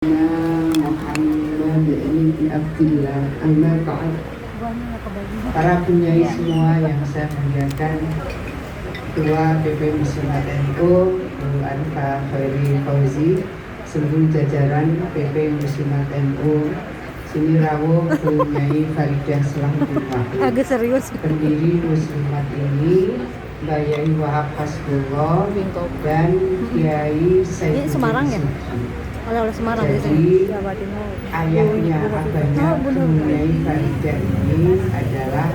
Muhammad bin Abdillah amma ba'd. Para penyai semua yang saya muliakan, Ketua PP Muslimat NU Bu Arifah Khairi Fauzi, seluruh jajaran PP Muslimat NU, sini rawuh Bu Nyai Faridah Salahuddin, agak serius, pendiri Muslimat ini, Mbak Yai Wahab Hasbullah dan Kiai Said Semarang ya? Oleh Semarang. Jadi ayahnya abahnya Nyai Faridah ini adalah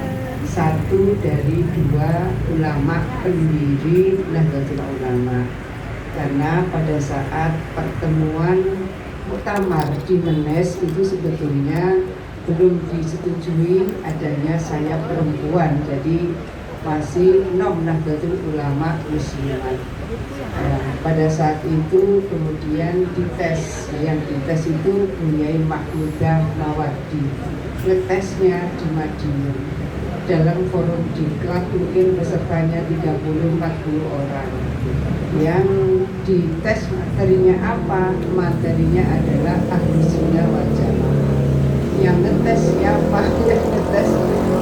satu dari dua ulama pendiri Nahdlatul Ulama, karena pada saat pertemuan muktamar di Menes itu sebetulnya belum disetujui adanya sayap perempuan, jadi masih nom Nahdlatul Ulama Muslimat. Pada saat itu kemudian dites, yang dites itu Bunyai Mahmudah Mawardi, ngetesnya di Madinah dalam forum diklat, mungkin pesertanya 30-40 orang. Yang dites materinya apa? Materinya adalah Ahlus Sunnah wal Jamaah. Yang ngetes siapa? Yang ngetes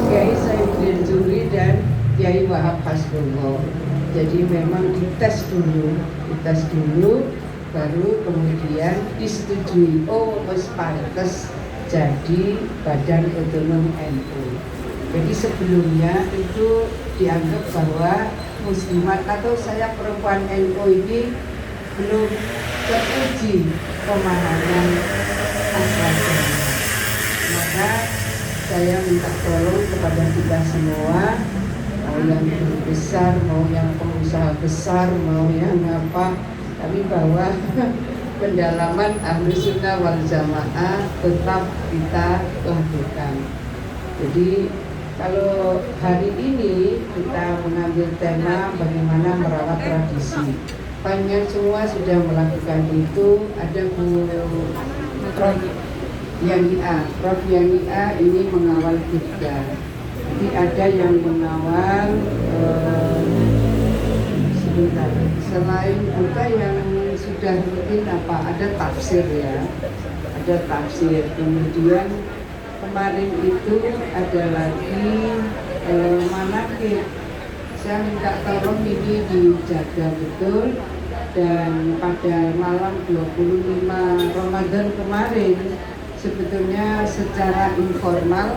Kiai Saidin Juri dan Kiai Wahab Hasbullah. Jadi memang dites dulu, baru kemudian disetujui. Oh, wis pantes jadi Badan Otonom NU. Jadi sebelumnya itu dianggap bahwa Muslimat atau sayap perempuan NU ini belum teruji pemahaman agamanya. Maka saya minta tolong kepada kita semua, mau yang guru besar, mau yang pengusaha besar, mau yang apa, tapi bahwa pendalaman Ahlus Sunnah wal Jamaah tetap kita lakukan. Jadi kalau hari ini kita mengambil tema bagaimana merawat tradisi, panjang semua sudah melakukan itu. Ada Prof. Yani A ini mengawal juga. Jadi ada yang mengawal sebentar. Selain juga yang sudah rutin ada tafsir ya, ada tafsir. Kemudian kemarin itu ada lagi manakib. Saya minta tolong ini dijaga betul, dan pada malam 25 Ramadan kemarin sebetulnya secara informal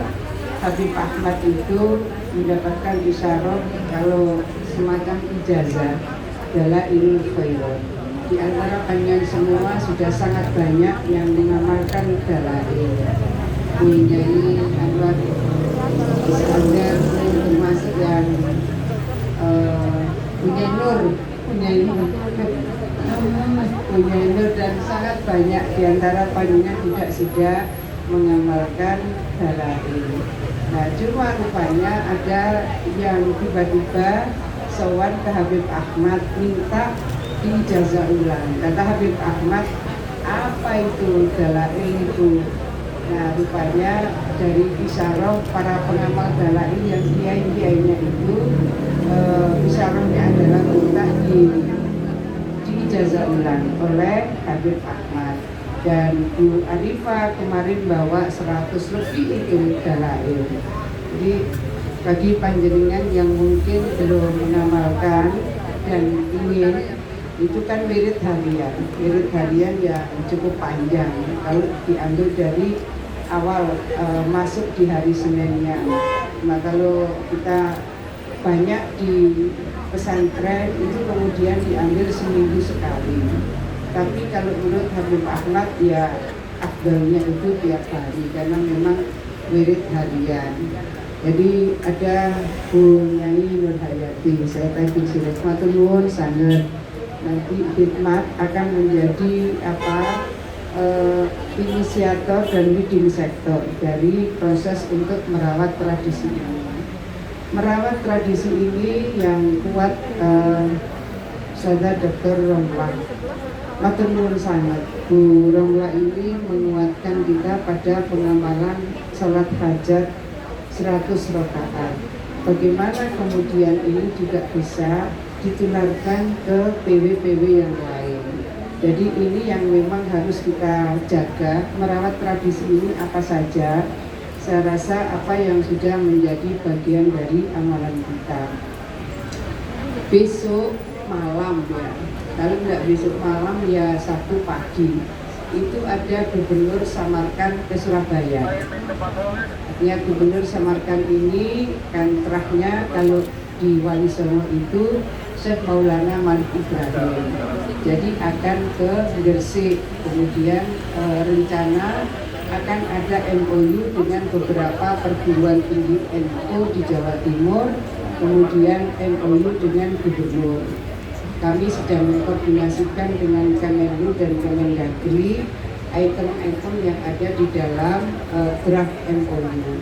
Habib Ahmad itu mendapatkan isyarat kalau semacam ijazah Dalailul Khairat. Di antara panjang semua sudah sangat banyak yang mengamalkan dalail. Bunyai Anwar Iskandar termasuk yang Bunyai Nur dan sangat banyak di antara panjangnya tidak mengamalkan dalail. Nah, cuma rupanya ada yang tiba-tiba sowan ke Habib Ahmad minta diijazah ulang. Kata Habib Ahmad, apa itu dalail itu? Nah, rupanya dari isyarat para pengamal dalail yang kiai-kiainya itu isyaratnya adalah minta diijazah ulang oleh Habib Ahmad. Dan Bu Arifah kemarin bawa 100 lebih itu dalail. Jadi bagi panjenengan yang mungkin belum mengamalkan dan ingin, itu kan wirid harian ya cukup panjang kalau diambil dari awal masuk di hari Seninnya. Nah, kalau kita banyak di pesantren itu kemudian diambil seminggu sekali. Tapi kalau menurut Habib Ahmad ya afdalnya itu tiap hari karena memang wirid harian. Jadi ada Bu Nyai Nur Hayati, saya tadi matur nuwun sanget. Nanti khidmat akan menjadi inisiator dan leading sektor dari proses untuk merawat tradisi ini. Merawat tradisi ini yang kuat Saudara Dr. Romlah. Matur nuwun sangat. Bu Romlah ini menguatkan kita pada pengamalan salat hajat 100 rakaat. Bagaimana kemudian ini juga bisa ditularkan ke PW-PW yang lain. Jadi ini yang memang harus kita jaga, merawat tradisi ini apa saja. Saya rasa apa yang sudah menjadi bagian dari amalan kita. Besok malam ya, kalau tidak besok malam ya Sabtu pagi, itu ada Gubernur Samarkand ke Surabaya. Artinya Gubernur Samarkand ini kantrahnya kalau di Wali Songo itu Syekh Maulana Malik Ibrahim. Jadi akan ke Gresik, kemudian rencana akan ada MOU dengan beberapa perguruan tinggi NU di Jawa Timur, kemudian MOU dengan gubernur. Kami sedang mengkoordinasikan dengan Kemenlu dan Kemendagri item-item yang ada di dalam draft MOU.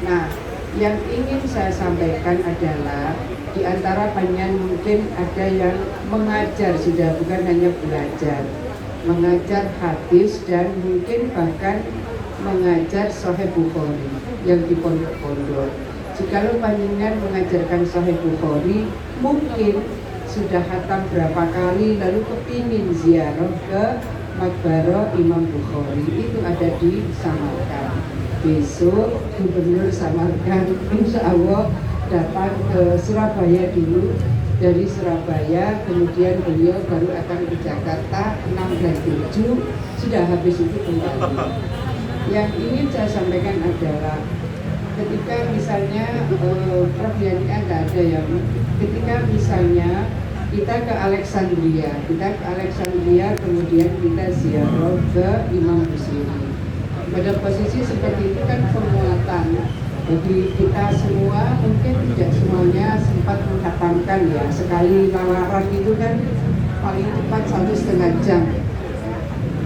Nah, yang ingin saya sampaikan adalah di antara banyak mungkin ada yang mengajar sudah, bukan hanya belajar, mengajar hadis dan mungkin bahkan mengajar Sahih Bukhari yang di pondok-pondok. Jikalau panjenengan mengajarkan Sahih Bukhari, mungkin sudah khatam berapa kali lalu kepingin ziarah ke Makbaro Imam Bukhari, itu ada di Samarkand. Besok Gubernur Samarkand insya Allah datang ke Surabaya dulu, dari Surabaya kemudian beliau baru akan ke Jakarta 6 dan 7, sudah habis itu kembali. Yang ingin saya sampaikan adalah ketika misalnya Prof. Yani ada ya, ketika misalnya kita ke Alexandria kemudian kita ziarah ke Imam Busiri. Pada posisi seperti itu kan penguatan. Jadi kita semua mungkin tidak semuanya sempat menghatamkan ya. Sekali lamaran itu kan paling cepat 1,5 jam.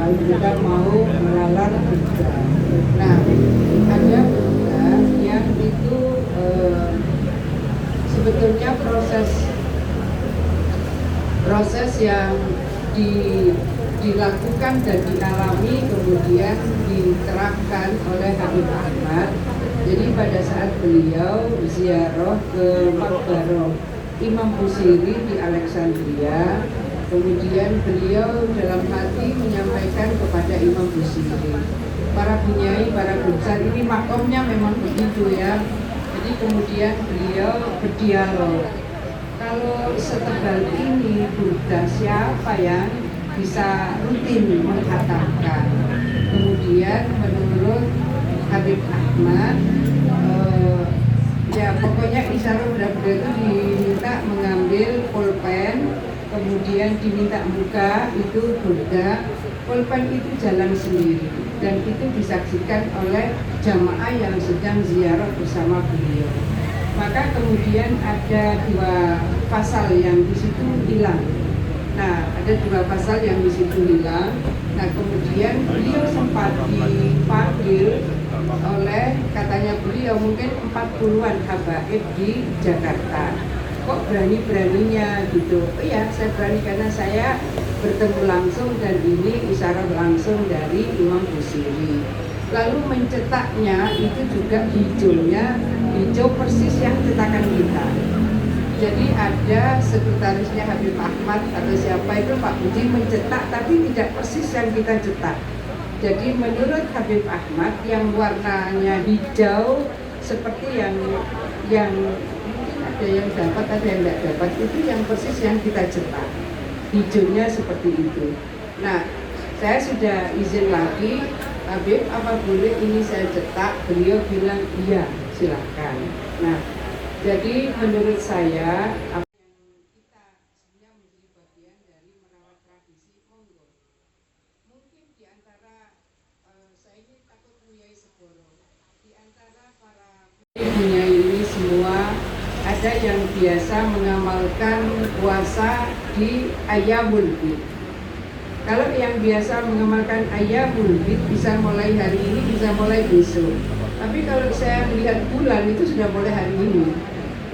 Kalau kita mau melalar juga. Nah, ada juga yang itu sebetulnya proses yang dilakukan dan dialami kemudian diterapkan oleh Habib Ahmad. Jadi pada saat beliau ziarah ke Makbaro Imam Busiri di Alexandria, kemudian beliau dalam hati menyampaikan kepada Imam Busiri, para bunyai, para besar, ini makomnya memang begitu ya. Jadi kemudian beliau berdialog, kalau setebal ini Buddha siapa yang bisa rutin menghatamkan. Kemudian menurut Habib Ahmad, ya pokoknya isyarat budak-budak itu diminta mengambil pulpen, kemudian diminta buka itu Buddha. Pulpen itu jalan sendiri dan itu disaksikan oleh jamaah yang sedang ziarah bersama beliau. Maka kemudian ada 2 pasal yang di situ hilang. Nah, ada 2 pasal yang di situ hilang. Nah, kemudian beliau sempat dipanggil oleh, katanya beliau mungkin 40-an habaib di Jakarta. Kok berani-beraninya gitu? Oh ya, saya berani karena saya bertemu langsung dan ini isyarat langsung dari Imam Busiri. Lalu mencetaknya itu juga hijau persis yang cetakan kita. Jadi ada sekretarisnya Habib Ahmad atau siapa itu Pak Budi mencetak tapi tidak persis yang kita cetak. Jadi menurut Habib Ahmad yang warnanya hijau seperti yang mungkin ada yang dapat ada yang tidak dapat, itu yang persis yang kita cetak. Hijaunya seperti itu. Nah, saya sudah izin lagi, Habib apa boleh ini saya cetak? Beliau bilang iya, silakan. Nah, jadi menurut saya apa yang kita sebenarnya menjadi bagian dari merawat tradisi, monggo. Mungkin di antara saya ini takut Bunyai Segoro, di antara para Bunyai ini semua ada yang biasa mengamalkan puasa di Ayyamul Bid. Kalau yang biasa mengamalkan Ayyamul Bid bisa mulai hari ini, bisa mulai besok. Tapi kalau saya melihat bulan itu sudah mulai hari ini.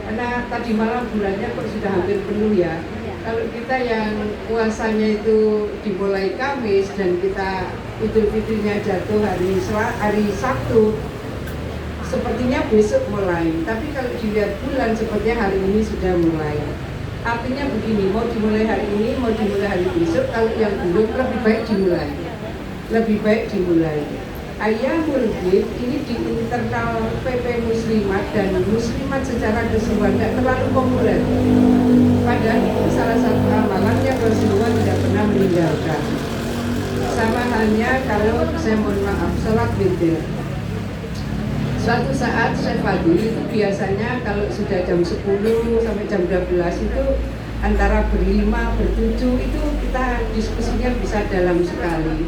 Karena tadi malam bulannya kok sudah hampir penuh ya. Kalau kita yang puasanya itu dimulai Kamis dan kita Idul Fitrinya jatuh hari Sabtu, sepertinya besok mulai. Tapi kalau dilihat bulan sepertinya hari ini sudah mulai. artinya begini, mau dimulai hari ini, mau dimulai hari besok, kalau yang belum lebih baik dimulai. Lebih baik dimulai. Ayyamul Bid ini di internal PP Muslimat dan Muslimat secara keseluruhan tidak terlalu populer. Padahal itu salah satu amalan yang Rasulullah tidak pernah meninggalkan. Sama halnya kalau saya mohon maaf, sholat witir. Suatu saat Syekh Fadil itu biasanya kalau sudah jam 10 sampai jam 12 itu antara berlima, bertujuh itu kita diskusinya bisa dalam sekali.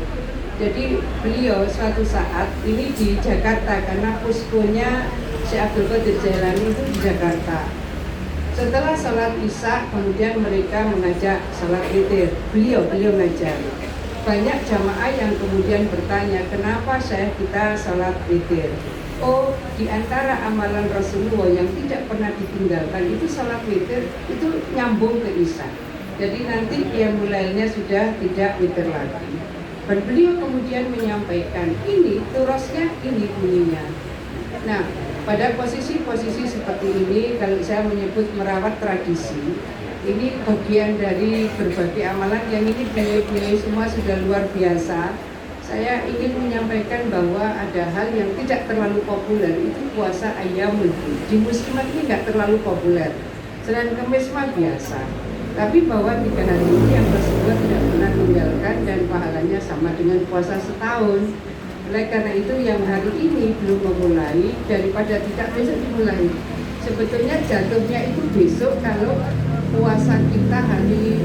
Jadi beliau suatu saat ini di Jakarta karena poskonya Syekh Abdul Qadir Jailani itu di Jakarta. Setelah sholat isya kemudian mereka mengajak sholat witir. Beliau ngajar. Banyak jamaah yang kemudian bertanya kenapa Syekh kita sholat witir. Oh, di antara amalan Rasulullah yang tidak pernah ditinggalkan itu sholat witir itu nyambung ke isya. Jadi nanti qiyamul lailnya sudah tidak witir lagi. Dan beliau kemudian menyampaikan ini turasnya ini bunyinya. Nah, pada posisi-posisi seperti ini kalau saya menyebut merawat tradisi, ini bagian dari berbagai amalan yang ini beliau semua sudah luar biasa. Saya ingin menyampaikan bahwa ada hal yang tidak terlalu populer, itu puasa Ayyamul Bid. Di Muslimat ini nggak terlalu populer. Senin Kamis mah biasa. Tapi bahwa 3 hari ini yang Rasulullah tidak pernah meninggalkan dan pahalanya sama dengan puasa setahun. Oleh karena itu yang hari ini belum memulai daripada tidak besok dimulai. Sebetulnya jatuhnya itu besok kalau puasa kita hari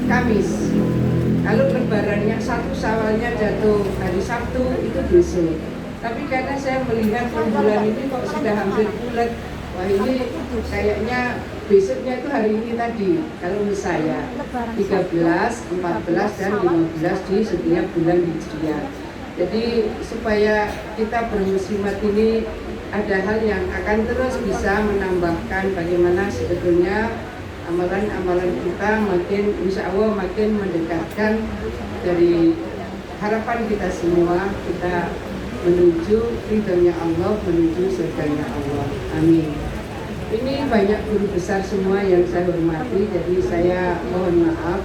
Kamis. Kalau lebarannya 1 Syawalnya jatuh hari Sabtu itu besok. Tapi karena saya melihat bulan ini kok sudah hampir bulat, wah ini kayaknya besoknya itu hari ini tadi. Kalau menurut saya 13, 14 dan 15 di setiap bulan Hijriah. Jadi supaya kita bermuslimat ini ada hal yang akan terus bisa menambahkan bagaimana sebetulnya amalan-amalan kita makin insya Allah makin mendekatkan dari harapan kita semua kita menuju ridhonya Allah, menuju surganya Allah. Amin. Ini banyak guru besar semua yang saya hormati, jadi saya mohon maaf.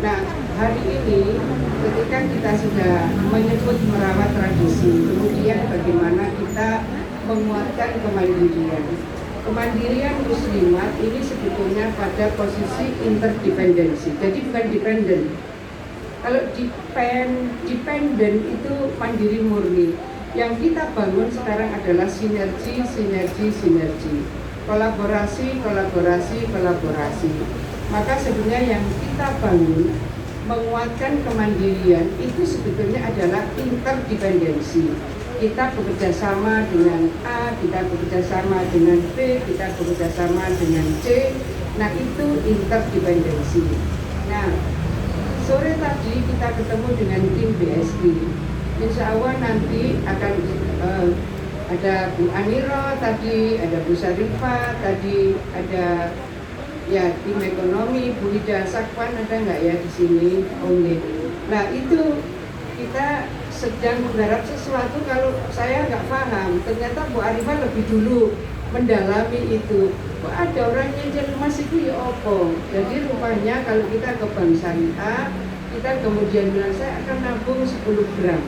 Nah, hari ini ketika kita sudah menyebut merawat tradisi, kemudian bagaimana kita menguatkan kemandirian. Kemandirian muslimat ini sebetulnya pada posisi interdependensi, jadi bukan dependen. Kalau dependen itu mandiri murni. Yang kita bangun sekarang adalah sinergi. Kolaborasi. Maka sebenarnya yang kita bangun menguatkan kemandirian itu sebetulnya adalah interdependensi. Kita bekerja sama dengan A, kita bekerja sama dengan B, kita bekerja sama dengan C. Nah itu interdependensi. Nah sore tadi kita ketemu dengan tim BSI. Insya Allah nanti akan ada Bu Aniro tadi, ada Bu Sarifah tadi, ada ya tim ekonomi, Bu Ida Sakwan ada nggak ya di sini? Only. Nah itu kita sedang menggarap sesuatu kalau saya nggak paham. Ternyata Bu Arifah lebih dulu mendalami itu. Kok ada orang yang emas itu ya opo. Jadi rupanya kalau kita ke Bank Syariah, kita kemudian bilang saya akan nabung 10 gram.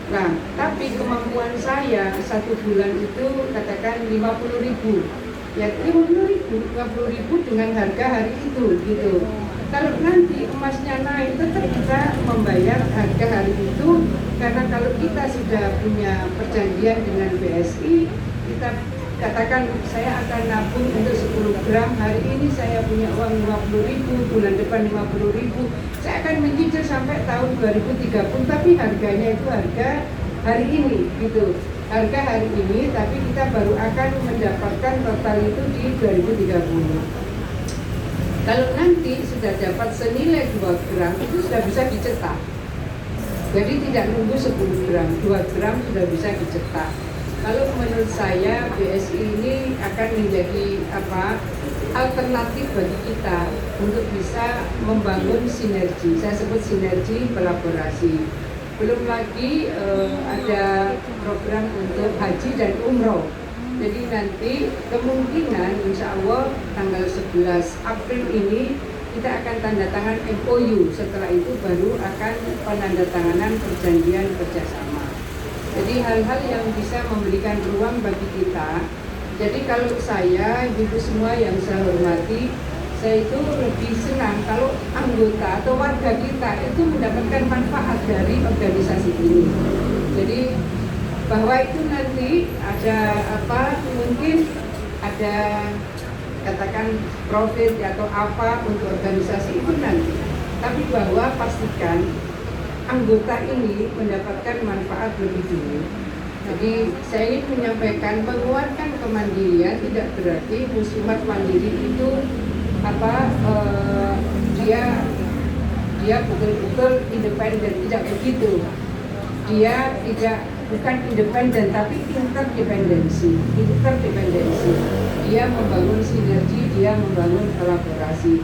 Nah, tapi kemampuan saya 1 bulan itu katakan 50.000. Ya 50.000 dengan harga hari itu gitu. Kalau nanti emasnya naik tetap kita membayar harga hari itu karena kalau kita sudah punya perjanjian dengan BSI kita katakan saya akan nabung untuk 10 gram hari ini saya punya uang 50.000 bulan depan 50.000 saya akan mencicil sampai tahun 2030 tapi harganya itu harga hari ini gitu harga hari ini tapi kita baru akan mendapatkan total itu di 2030. Kalau nanti sudah dapat senilai 2 gram itu sudah bisa dicetak. Jadi tidak nunggu 10 gram, 2 gram sudah bisa dicetak. Kalau menurut saya BSI ini akan menjadi alternatif bagi kita untuk bisa membangun sinergi. Saya sebut sinergi kolaborasi. Belum lagi ada program untuk haji dan umroh. Jadi nanti kemungkinan insya Allah tanggal 11 April ini kita akan tanda tangan MOU. Setelah itu baru akan penandatanganan perjanjian kerjasama. Jadi hal-hal yang bisa memberikan ruang bagi kita. Jadi kalau saya, ibu semua yang saya hormati, saya itu lebih senang kalau anggota atau warga kita itu mendapatkan manfaat dari organisasi ini. Jadi bahwa itu nanti ada mungkin ada katakan profit atau apa untuk organisasi itu nanti, tapi bahwa pastikan anggota ini mendapatkan manfaat lebih dulu. Jadi saya ingin menyampaikan menguatkan kemandirian tidak berarti muslimat mandiri itu dia betul-betul independen, tidak begitu. Dia bukan independen tapi interdependensi. Dia membangun sinergi, dia membangun kolaborasi.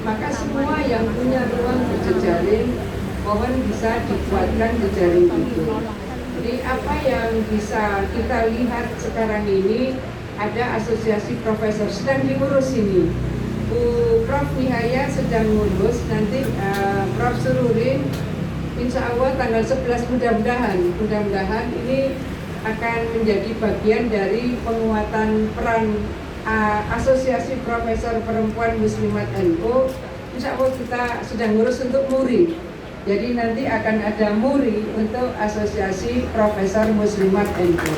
Maka semua yang punya ruang berjejaring mohon bisa dikuatkan jejaring itu. Jadi apa yang bisa kita lihat sekarang ini, ada asosiasi profesor sedang diurus ini. Prof Nihaya sedang ngurus, nanti Prof Sururin insya Allah tanggal 11 mudah-mudahan ini akan menjadi bagian dari penguatan peran Asosiasi Profesor Perempuan Muslimat NU. Insya Allah kita sedang ngurus untuk MURI. Jadi nanti akan ada MURI untuk Asosiasi Profesor Muslimat NU.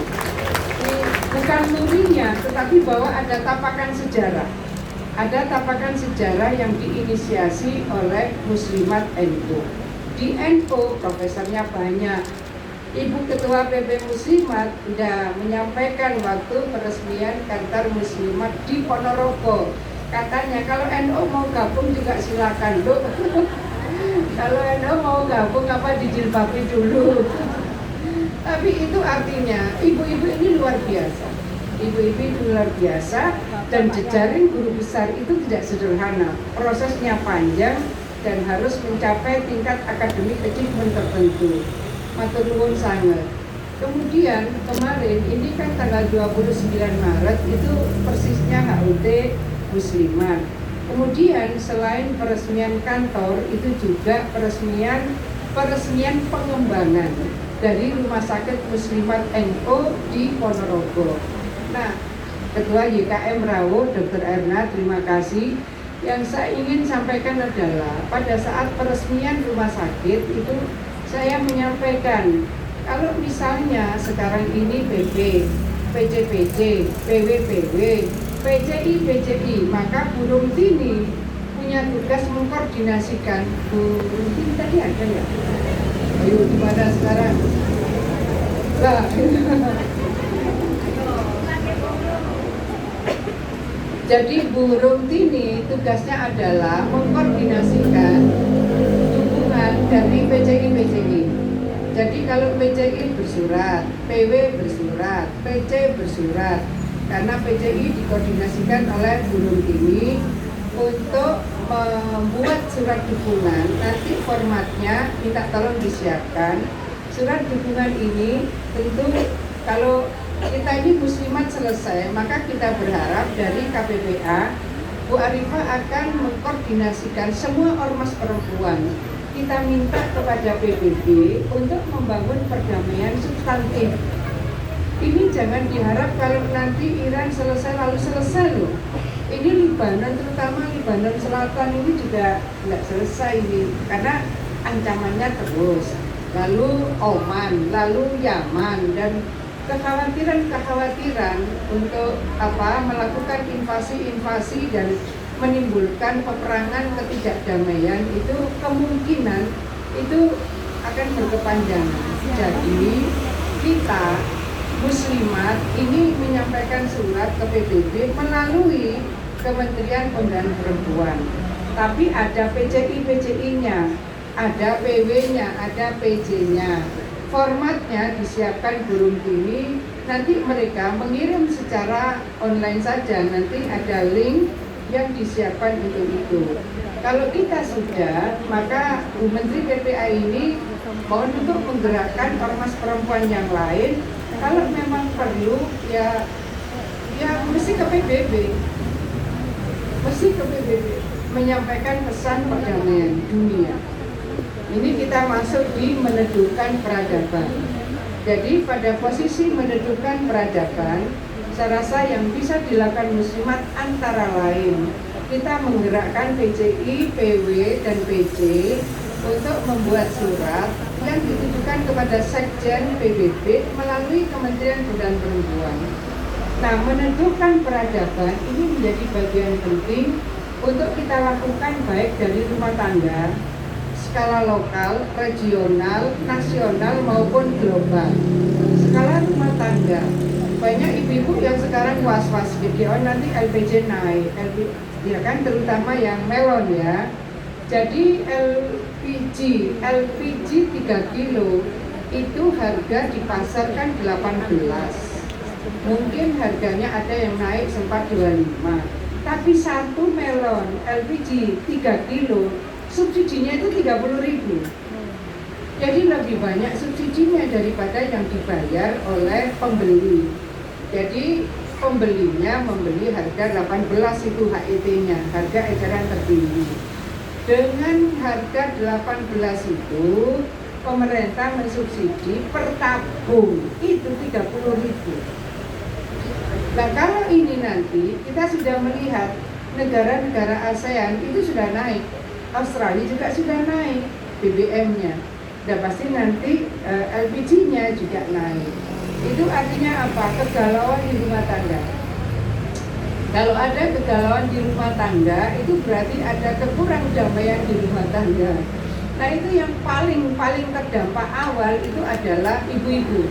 Ini bukan MURI-nya, tetapi bahwa ada tapakan sejarah. Ada tapakan sejarah yang diinisiasi oleh Muslimat NU. Di NU profesornya banyak. Ibu Ketua PP Muslimat sudah menyampaikan waktu peresmian kantor Muslimat di Ponorogo. Katanya kalau NU mau gabung juga silakan loh. Kalau NU mau gabung apa dijilbabi dulu. Tapi itu artinya ibu-ibu ini luar biasa. Ibu-ibu itu luar biasa dan jejaring guru besar itu tidak sederhana. Prosesnya panjang dan harus mencapai tingkat akademik achievement tertentu. Matur nuwun sangat. Kemudian kemarin ini kan tanggal 29 Maret itu persisnya HUT Muslimat. Kemudian selain peresmian kantor itu juga peresmian pengembangan dari Rumah Sakit Muslimat NU di Ponorogo. Nah, Ketua YKM Rawo Dr. Erna, terima kasih. Yang saya ingin sampaikan adalah pada saat peresmian rumah sakit itu saya menyampaikan kalau misalnya sekarang ini PP, PCPC, PWPW, PCI, maka Bu Rumtini punya tugas mengkoordinasikan. Bu Rumtini tadi ada ya? Ayo di mana sekarang? Lah. Jadi Bu Rumtini tugasnya adalah mengkoordinasikan dukungan dari PCI. Jadi kalau PCI bersurat, PW bersurat, PC bersurat, karena PCI dikoordinasikan oleh Bu Rumtini untuk membuat surat dukungan. Nanti formatnya minta tolong disiapkan. Surat dukungan ini tentu kalau kita ini muslimat selesai, maka kita berharap dari KPPA Bu Arifah akan mengkoordinasikan semua ormas perempuan. Kita minta kepada PBB untuk membangun perdamaian substantif. Ini jangan diharap kalau nanti Iran selesai lalu selesai loh. Ini Libanon, terutama Libanon Selatan ini juga nggak selesai ini, karena ancamannya terus. Lalu Oman, lalu Yaman, dan kekhawatiran untuk melakukan invasi dan menimbulkan peperangan ketidakdamaian itu kemungkinan itu akan berkepanjangan. Jadi kita muslimat ini menyampaikan surat ke PBB melalui Kementerian Pemberdayaan Perempuan. Tapi ada PCI-nya, ada PW-nya, ada PJ-nya. Formatnya disiapkan Bu Rumtini, nanti mereka mengirim secara online saja, nanti ada link yang disiapkan untuk itu. Kalau kita sudah, maka Bu Menteri PPA ini mohon untuk menggerakkan ormas perempuan yang lain. Kalau memang perlu, ya Ya mesti ke PBB, mesti ke PBB menyampaikan pesan perdamaian dunia. Ini kita masuk di meneduhkan peradaban. Jadi pada posisi meneduhkan peradaban, saya rasa yang bisa dilakukan muslimat antara lain kita menggerakkan PCI, PW, dan PC untuk membuat surat yang ditujukan kepada Sekjen PBB melalui Kementerian Pemberdayaan Perempuan. Nah, meneduhkan peradaban ini menjadi bagian penting untuk kita lakukan baik dari rumah tangga, skala lokal, regional, nasional maupun global. Skala rumah tangga, banyak ibu-ibu yang sekarang was-was video nanti LPG naik, ya kan, terutama yang melon ya. Jadi LPG 3 kilo itu harga dipasarkan 18. Mungkin harganya ada yang naik sempat 25. Tapi satu melon LPG 3 kilo subsidinya itu 30.000. Jadi lebih banyak subsidinya daripada yang dibayar oleh pembeli. Jadi pembelinya membeli harga 18 itu HET-nya, harga eceran tertinggi. Dengan harga 18 itu pemerintah mensubsidi per tabung itu 30.000. Nah kalau ini nanti kita sudah melihat negara-negara ASEAN itu sudah naik, Australia juga sudah naik BBM-nya, dan pasti nanti LPG-nya juga naik. Itu artinya apa? Kegalauan di rumah tangga. Kalau ada kegalauan di rumah tangga, itu berarti ada kekurangdamaian di rumah tangga. Nah itu yang paling terdampak awal itu adalah ibu-ibu.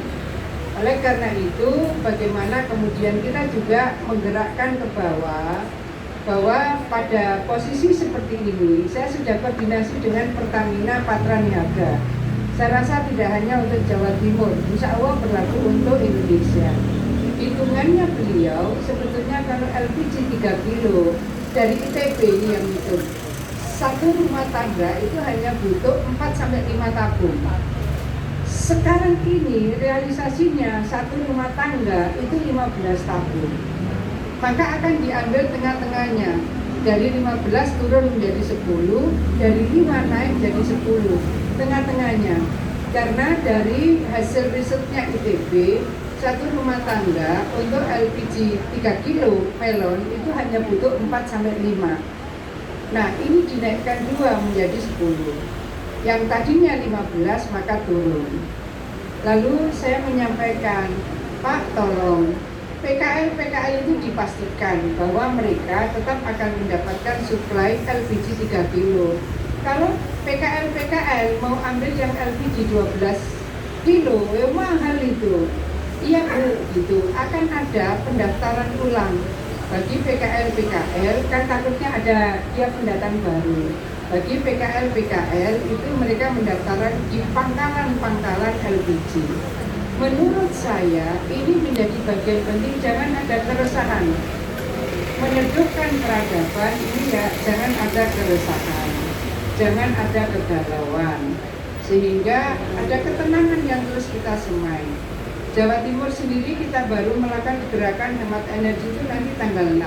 Oleh karena itu, bagaimana kemudian kita juga menggerakkan ke bawah, bahwa pada posisi seperti ini, saya sudah koordinasi dengan Pertamina Patra Niaga. Saya rasa tidak hanya untuk Jawa Timur, insya Allah berlaku untuk Indonesia. Hitungannya beliau, sebetulnya kalau LPG 3 kilo dari ITB ini yang itu, satu rumah tangga itu hanya butuh 4-5 tabung. Sekarang ini realisasinya satu rumah tangga itu 15 tabung. Maka akan diambil tengah-tengahnya. Dari 15 turun menjadi 10, dari 5 naik jadi 10. Tengah-tengahnya. Karena dari hasil risetnya ITB, satu rumah tangga untuk LPG 3 kilo melon itu hanya butuh 4-5. Nah, ini dinaikkan 2 menjadi 10. Yang tadinya 15 maka turun. Lalu saya menyampaikan, Pak tolong PKL itu dipastikan bahwa mereka tetap akan mendapatkan suplai LPG 3 kilo. Kalau PKL mau ambil yang LPG 12 kilo, ya mahal itu. Iya Bu, gitu. Akan ada pendaftaran ulang bagi PKL, kan takutnya ada dia pendatang baru. Bagi PKL itu mereka mendaftaran di pangkalan LPG. Menurut saya ini menjadi bagian penting, jangan ada keresahan. Meneduhkan peradaban ini ya, jangan ada keresahan, jangan ada kegalauan, sehingga ada ketenangan yang terus kita semai. Jawa Timur sendiri kita baru melakukan gerakan hemat energi itu nanti tanggal 6.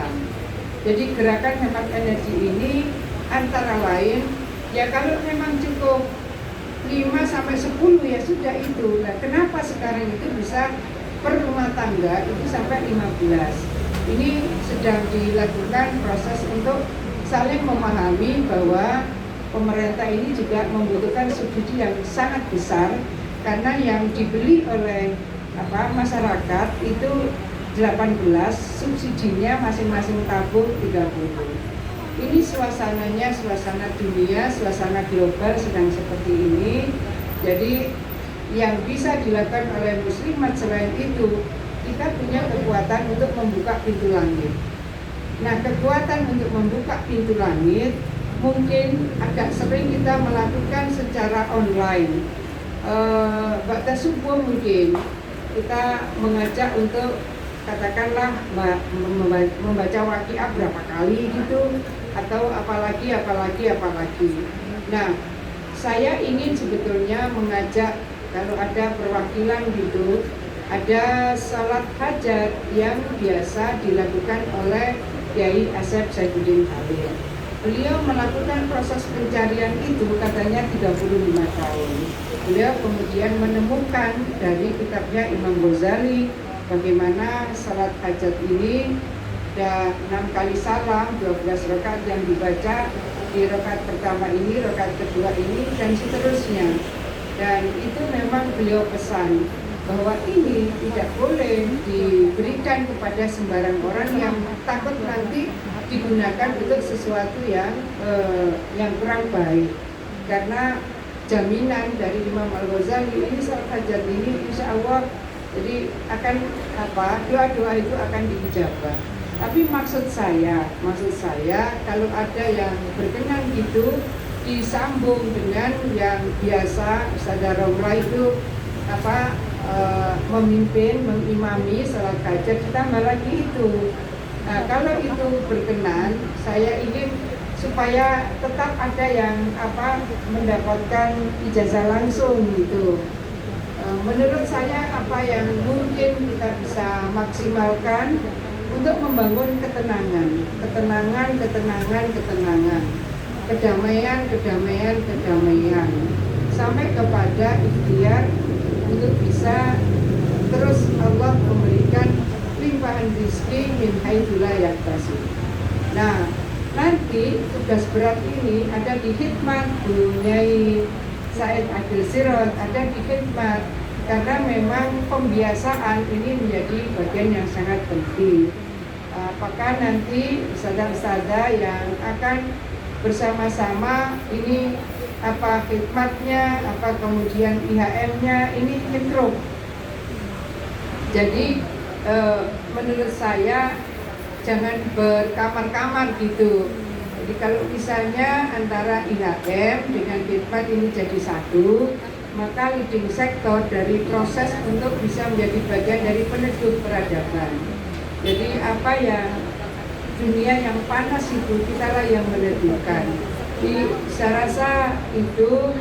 Jadi gerakan hemat energi ini antara lain, ya kalau memang cukup 5-10 ya sudah itu. Nah, kenapa sekarang itu bisa per rumah tangga itu sampai 15? Ini sedang dilakukan proses untuk saling memahami bahwa pemerintah ini juga membutuhkan subsidi yang sangat besar, karena yang dibeli oleh masyarakat itu 18, subsidinya masing-masing tabung 30. Ini suasananya suasana dunia, suasana global sedang seperti ini. Jadi yang bisa dilakukan oleh muslimat selain itu, kita punya kekuatan untuk membuka pintu langit. Nah, kekuatan untuk membuka pintu langit mungkin agak sering kita melakukan secara online. Batas subuh mungkin kita mengajak untuk katakanlah membaca waqiah berapa kali gitu, atau apalagi. Nah, saya ingin sebetulnya mengajak kalau ada perwakilan gitu, ada salat hajat yang biasa dilakukan oleh Kiai Asep Saifuddin Khalil. Beliau melakukan proses pencarian itu katanya 35 tahun. Beliau kemudian menemukan dari kitabnya Imam Ghazali bagaimana salat hajat ini ada 6 kali salam, 12 rakaat yang dibaca di rakaat pertama ini, rakaat kedua ini, dan seterusnya. Dan itu memang beliau pesan bahwa ini tidak boleh diberikan kepada sembarang orang yang takut nanti digunakan untuk sesuatu yang kurang baik. Karena jaminan dari Imam Al-Ghazali ini salat hajat ini insya Allah jadi akan doa-doa itu akan diijabah. Tapi maksud saya kalau ada yang berkenan gitu disambung dengan yang biasa Ustazah Romla itu memimpin, mengimami salat hajat, ditambah lagi itu. Nah, kalau itu berkenan, saya ingin supaya tetap ada yang mendapatkan ijazah langsung gitu. Menurut saya apa yang mungkin kita bisa maksimalkan untuk membangun ketenangan, kedamaian sampai kepada ikhtiar untuk bisa terus Allah memberikan limpahan rezeki min haitsu la yahtasib. Nah, nanti tugas berat ini ada di khidmat Nyai Said Agil Sirot, ada di khidmat karena memang pembiasaan ini menjadi bagian yang sangat penting. Apakah nanti ustazah-ustazah yang akan bersama-sama ini khidmatnya, kemudian IHM-nya ini nyetrum. Jadi menurut saya jangan berkamar-kamar gitu. Jadi kalau misalnya antara IHM dengan khidmat ini jadi satu, maka leading sektor dari proses untuk bisa menjadi bagian dari peneduh peradaban. Jadi apa yang dunia yang panas itu kitalah yang meneduhkan. Jadi saya rasa itu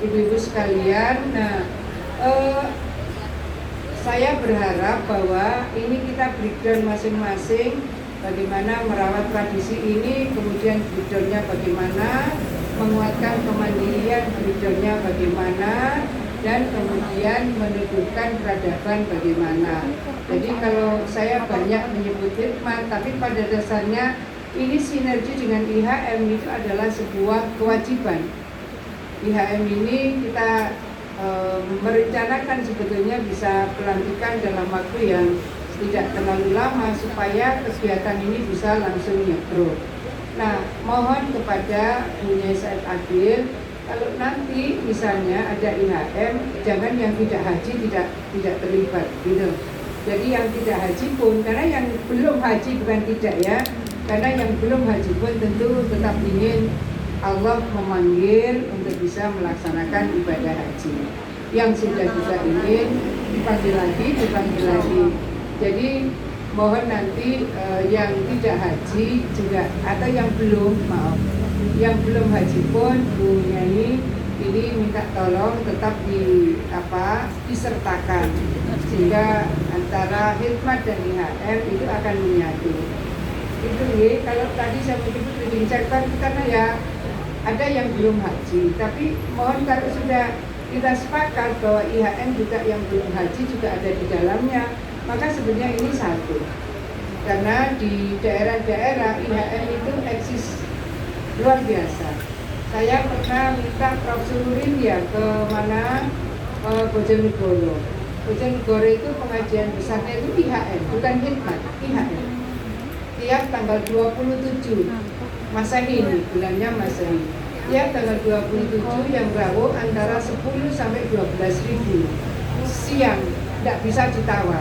ibu-ibu sekalian. Nah, saya berharap bahwa ini kita breakdown masing-masing bagaimana merawat tradisi ini, kemudian breakdownnya bagaimana, menguatkan kemandirian, breakdownnya bagaimana, dan kemudian meneduhkan peradaban bagaimana. Jadi kalau saya banyak menyebut khidmat, tapi pada dasarnya ini sinergi dengan IHM itu adalah sebuah kewajiban. IHM ini kita merencanakan sebetulnya bisa pelantikan dalam waktu yang tidak terlalu lama supaya kegiatan ini bisa langsung nyetrum. Nah, mohon kepada Nyai Said Agil, kalau nanti misalnya ada IHM, jangan yang tidak haji tidak terlibat gitu. Jadi yang tidak haji pun, karena yang belum haji bukan tidak ya, karena yang belum haji pun tentu tetap ingin Allah memanggil untuk bisa melaksanakan ibadah haji. Yang sudah juga ingin dipanggil lagi. Jadi mohon nanti yang tidak haji juga atau yang belum haji pun Bu Nyai ini minta tolong tetap disertakan sehingga antara khidmat dan IHM itu akan menyatu. Itu ya, kalau tadi saya menyebut leading sector karena ya ada yang belum haji, tapi mohon kalau sudah kita sepakat bahwa IHM juga yang belum haji juga ada di dalamnya, maka sebenarnya ini satu. Karena di daerah-daerah IHM itu eksis luar biasa. Saya pernah minta Prof. Sururin ya ke Bojonegoro. Bojonegoro itu pengajian besarnya itu IHM, bukan khidmat, IHM. Tiap tanggal 27 Masehi ini, bulannya Masehi. Tiap tanggal 27 yang rawuh antara 10 sampai 12 ribu. Siang, tidak bisa ditawar.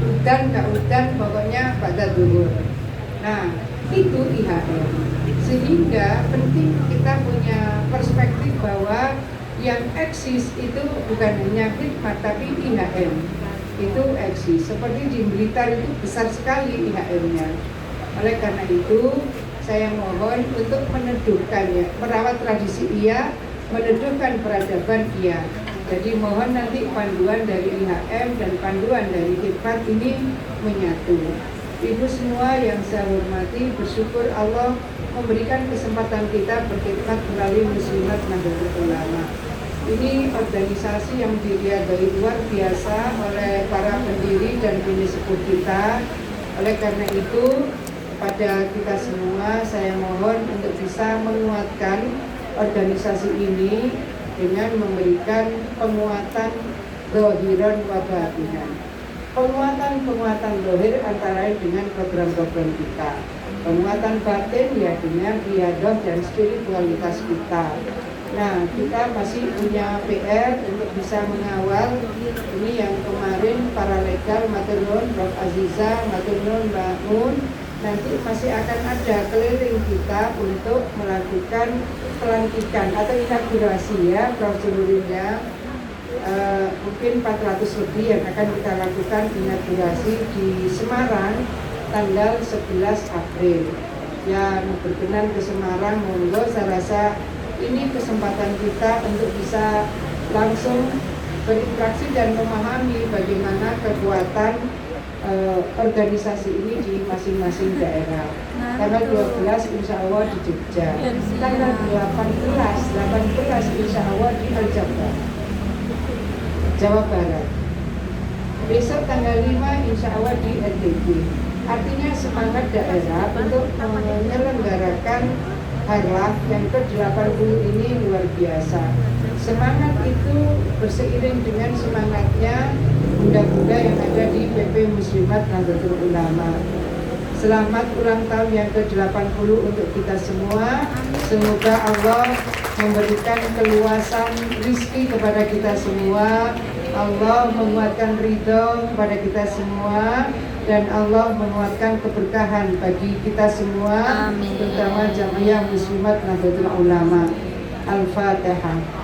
Udan, pokoknya pada duhur. Nah, itu IHM. Sehingga penting kita punya perspektif bahwa yang eksis itu bukan hanya khidmat tapi IHM itu eksis. Seperti di Blitar itu besar sekali IHM-nya. Oleh karena itu saya mohon untuk meneduhkan ya, merawat tradisi iya, meneduhkan peradaban iya. Jadi mohon nanti panduan dari IHM dan panduan dari Hikmat ini menyatu. Ibu semua yang saya hormati, bersyukur Allah memberikan kesempatan kita berkhidmat melalui Muslimat Nahdlatul Ulama. Ini organisasi yang diriadai luar biasa oleh para pendiri dan bini sepuh kita. Oleh karena itu, pada kita semua saya mohon untuk bisa menguatkan organisasi ini dengan memberikan penguatan zahiran wa batinan. Penguatan zahir antara lain dengan program-program kita. Penguatan batin ya dengan riadah dan spiritualitas kita. Nah, kita masih punya PR untuk bisa mengawal ini yang kemarin para legal matur nuwun Prof Aziza, matur nuwun Mbak Mun. Nanti masih akan ada keliling kita untuk melakukan pelantikan atau inaugurasi ya prosedurnya. Mungkin 400 lebih yang akan kita lakukan inaugurasi di Semarang tanggal 11 April. Yang berkenan ke Semarang, monggo, saya rasa ini kesempatan kita untuk bisa langsung berinteraksi dan memahami bagaimana kekuatan organisasi ini di masing-masing daerah. Tanggal 12 insya Allah di Jogja, tanggal 18 insya Allah di Aljabar, Jawa Barat. Besok tanggal 5 insya Allah di NTB. Artinya semangat daerah untuk menyelenggarakan harlah yang ke-80 ini luar biasa. Semangat itu berseiring dengan semangatnya bunda-bunda yang ada di PP Muslimat Nahdlatul Ulama. Selamat ulang tahun yang ke-80 untuk kita semua. Semoga Allah memberikan keluasan rizki kepada kita semua. Allah menguatkan ridho kepada kita semua. Dan Allah menguatkan keberkahan bagi kita semua. Amin. Terutama jamaah Muslimat Nahdlatul Ulama. Al-Fatihah.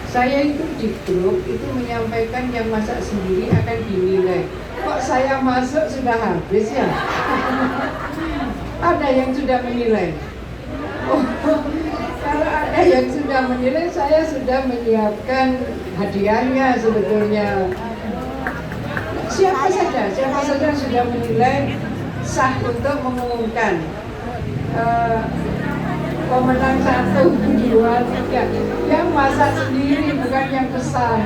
Saya itu di grup itu menyampaikan yang masak sendiri akan dinilai. Kok saya masuk sudah habis ya? Ada yang sudah menilai. Oh, kalau ada yang sudah menilai, saya sudah menyiapkan hadiahnya sebetulnya. Siapa saja sudah menilai sah untuk mengumumkan. Pemenang 1, 2, 3 yang masak sendiri, bukan yang pesan.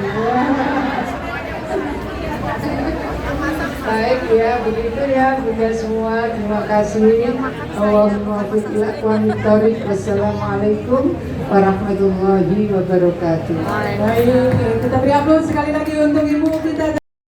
Baik ya, begitu ya bunda semua. Terima kasih. Allahumma fiqh. Wassalamualaikum warahmatullahi wabarakatuh. Baik, kita beri aplaus sekali lagi untuk ibu kita.